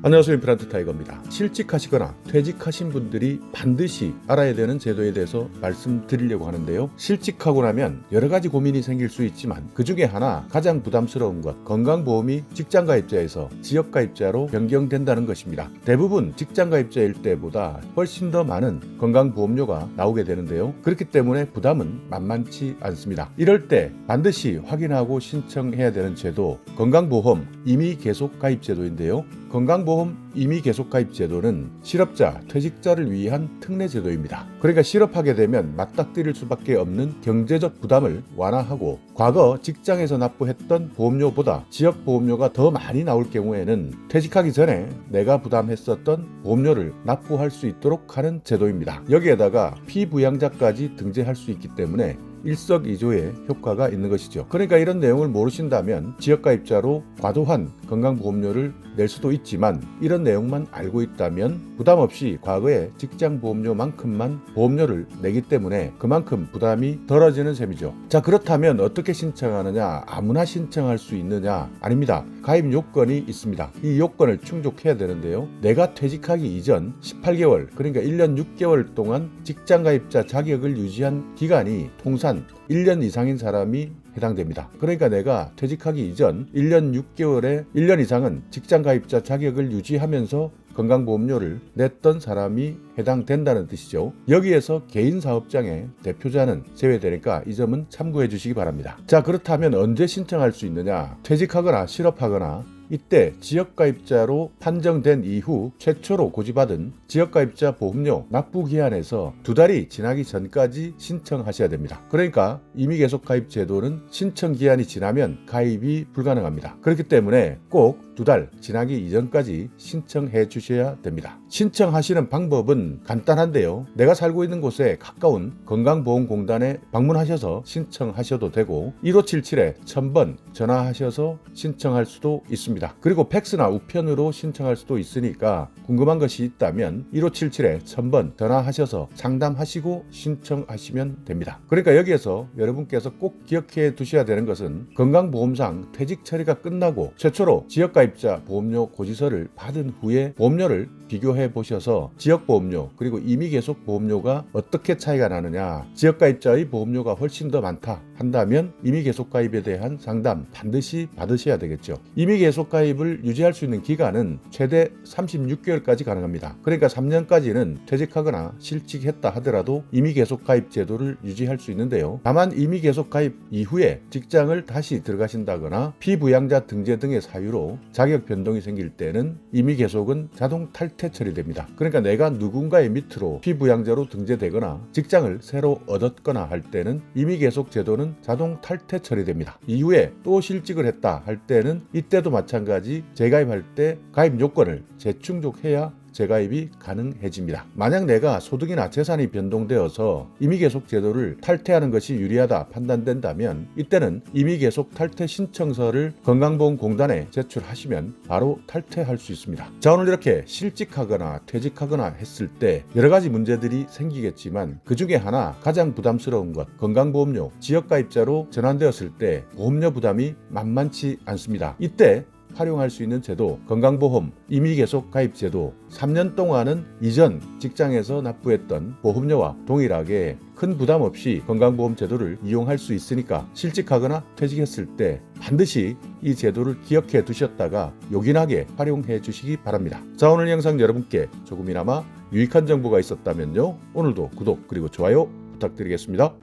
안녕하세요. 임플란트 타이거입니다. 실직하시거나 퇴직하신 분들이 반드시 알아야 되는 제도에 대해서 말씀드리려고 하는데요. 실직하고 나면 여러 가지 고민이 생길 수 있지만 그 중에 하나 가장 부담스러운 것, 건강보험이 직장가입자에서 지역가입자로 변경된다는 것입니다. 대부분 직장가입자일 때보다 훨씬 더 많은 건강보험료가 나오게 되는데요. 그렇기 때문에 부담은 만만치 않습니다. 이럴 때 반드시 확인하고 신청해야 되는 제도, 건강보험 임의 계속 가입 제도인데요. 건강보험 임의 계속 가입 제도는 실업자, 퇴직자를 위한 특례 제도입니다. 그러니까 실업하게 되면 맞닥뜨릴 수밖에 없는 경제적 부담을 완화하고 과거 직장에서 납부했던 보험료보다 지역 보험료가 더 많이 나올 경우에는 퇴직하기 전에 내가 부담했었던 보험료를 납부할 수 있도록 하는 제도입니다. 여기에다가 피부양자까지 등재할 수 있기 때문에 일석이조의 효과가 있는 것이죠. 그러니까 이런 내용을 모르신다면 지역가입자로 과도한 건강보험료를 낼 수도 있지만 이런 내용만 알고 있다면 부담 없이 과거의 직장보험료만큼만 보험료를 내기 때문에 그만큼 부담이 덜어지는 셈이죠. 자, 그렇다면 어떻게 신청하느냐? 아무나 신청할 수 있느냐? 아닙니다. 가입 요건이 있습니다. 이 요건을 충족해야 되는데요. 내가 퇴직하기 이전 18개월, 그러니까 1년 6개월 동안 직장가입자 자격을 유지한 기간이 통산 1년 이상인 사람이 해당됩니다. 그러니까 내가 퇴직하기 이전 1년 6개월에 1년 이상은 직장가입자 자격을 유지하면서 건강보험료를 냈던 사람이 해당된다는 뜻이죠. 여기에서 개인사업장의 대표자는 제외되니까 이 점은 참고해 주시기 바랍니다. 자, 그렇다면 언제 신청할 수 있느냐? 퇴직하거나 실업하거나 이때 지역가입자로 판정된 이후 최초로 고지받은 지역가입자 보험료 납부 기한에서 2달이 지나기 전까지 신청하셔야 됩니다. 그러니까 임의계속가입 제도는 신청 기한이 지나면 가입이 불가능합니다. 그렇기 때문에 꼭 2달 지나기 이전까지 신청해 주셔야 됩니다. 신청하시는 방법은 간단한데요. 내가 살고 있는 곳에 가까운 건강보험공단에 방문하셔서 신청하셔도 되고 1577-1000번 전화하셔서 신청할 수도 있습니다. 그리고 팩스나 우편으로 신청할 수도 있으니까 궁금한 것이 있다면 1577-1000번 전화하셔서 상담하시고 신청하시면 됩니다. 그러니까 여기에서 여러분께서 꼭 기억해 두셔야 되는 것은 건강보험상 퇴직 처리가 끝나고 최초로 지역가입자 보험료 고지서를 받은 후에 보험료를 비교해 보셔서 지역보험료 그리고 임의계속 보험료가 어떻게 차이가 나느냐, 지역가입자의 보험료가 훨씬 더 많다 한다면 임의계속가입에 대한 상담 반드시 받으셔야 되겠죠. 임의계속가입을 유지할 수 있는 기간은 최대 36개월까지 가능합니다. 그러니까 3년까지는 퇴직하거나 실직했다 하더라도 임의계속가입 제도를 유지할 수 있는데요. 다만 임의계속가입 이후에 직장을 다시 들어가신다거나 피부양자 등재 등의 사유로 자격 변동이 생길 때는 임의계속은 자동 탈퇴 처리됩니다. 그러니까 내가 누군가의 밑으로 피부양자로 등재되거나 직장을 새로 얻었거나 할 때는 임의계속 제도는 자동 탈퇴 처리됩니다. 이후에 또 실직을 했다 할 때는 이때도 마찬가지 재가입할 때 가입 요건을 재충족해야 재가입이 가능해집니다. 만약 내가 소득이나 재산이 변동되어서 임의계속 제도를 탈퇴하는 것이 유리하다 판단된다면 이때는 임의계속 탈퇴 신청서를 건강보험공단에 제출하시면 바로 탈퇴할 수 있습니다. 자, 오늘 이렇게 실직하거나 퇴직하거나 했을 때 여러 가지 문제들이 생기겠지만 그 중에 하나 가장 부담스러운 것, 건강보험료 지역가입자로 전환되었을 때 보험료 부담이 만만치 않습니다. 이때 활용할 수 있는 제도, 건강보험 임의계속 가입 제도 3년 동안은 이전 직장에서 납부했던 보험료와 동일하게 큰 부담 없이 건강보험 제도를 이용할 수 있으니까 실직하거나 퇴직했을 때 반드시 이 제도를 기억해 두셨다가 요긴하게 활용해 주시기 바랍니다. 자, 오늘 영상 여러분께 조금이나마 유익한 정보가 있었다면요, 오늘도 구독 그리고 좋아요 부탁드리겠습니다.